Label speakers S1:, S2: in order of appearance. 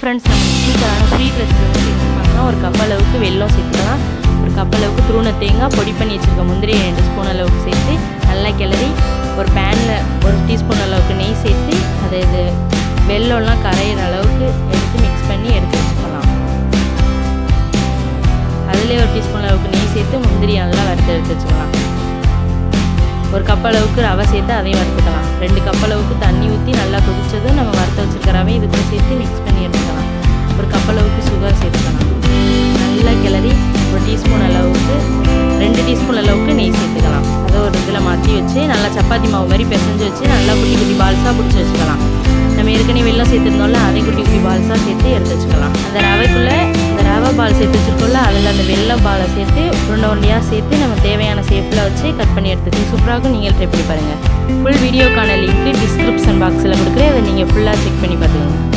S1: Friends, நம்ம சூப்பரான sweet recipe வந்து பார்க்கலாம். ஒரு கப் அளவுக்கு வெல்லம் சேர்த்துக்கலாம். ஒரு கப் அளவுக்கு துருவன தேங்காய், பொடி பண்ணி வச்சுருக்க முந்திரி 2 ஸ்பூன் அளவுக்கு சேர்த்து நல்லா கிளறி ஒரு பேனில் 1 டீஸ்பூன் அளவுக்கு நெய் சேர்த்து அதை வெல்லம்லாம் கரையிற அளவுக்கு எடுத்து மிக்ஸ் பண்ணி எடுத்து வச்சுக்கலாம். அதிலே 1 டீஸ்பூன் அளவுக்கு நெய் சேர்த்து முந்திரி நல்லா வறுத்து எடுத்து வச்சுக்கலாம். ஒரு கப் அளவுக்கு ரவை சேர்த்து அதையும் வறுத்துக்கலாம். 2 கப் அளவுக்கு தண்ணி ஊற்றி நல்லா கொதிச்சதும் நம்ம வறுத்து வச்சுருக்க ரவை இதுக்கு சேர்த்து மிக்ஸ் பண்ணி எடுத்துக்கலாம். ஒரு கப் அளவுக்கு சுகர் சேர்த்துக்கலாம். நல்லா கிளறி 1 டீஸ்பூன் அளவுக்கு 2 டீஸ்பூன் அளவுக்கு நெய் சேர்த்துக்கலாம். அதை ஒரு இதில் மாற்றி வச்சு நல்லா சப்பாத்தி மாவு மாதிரி பிசைஞ்சு வச்சு நல்லா குட்டி குட்டி பால்ஸாக பிடிச்சி வச்சுக்கலாம். நம்ம ஏற்கனவே வெல்லம் சேர்த்துருந்தோம்ல, அதை குட்டி குட்டி பால்ஸாக சேர்த்து எடுத்து வச்சுக்கலாம். அந்த ரவைக்குள்ளே இந்த ரவை பால் சேர்த்து வச்சுருக்கோம்ல, அதில் அந்த வெல்லம் பாலை சேர்த்து உருண்டை உருண்டையாக சேர்த்து நம்ம தேவையான ஷேப்பில் வச்சு கட் பண்ணி எடுத்துட்டு சூப்பராக நீங்கள் ட்ரை பண்ணி பாருங்கள். ஃபுல் வீடியோக்கான லிங்க்கு டிஸ்கிரிப்ஷன் பாக்ஸில் கொடுக்குறேன். அதை நீங்கள் ஃபுல்லாக செக் பண்ணி பார்த்துக்கோங்க.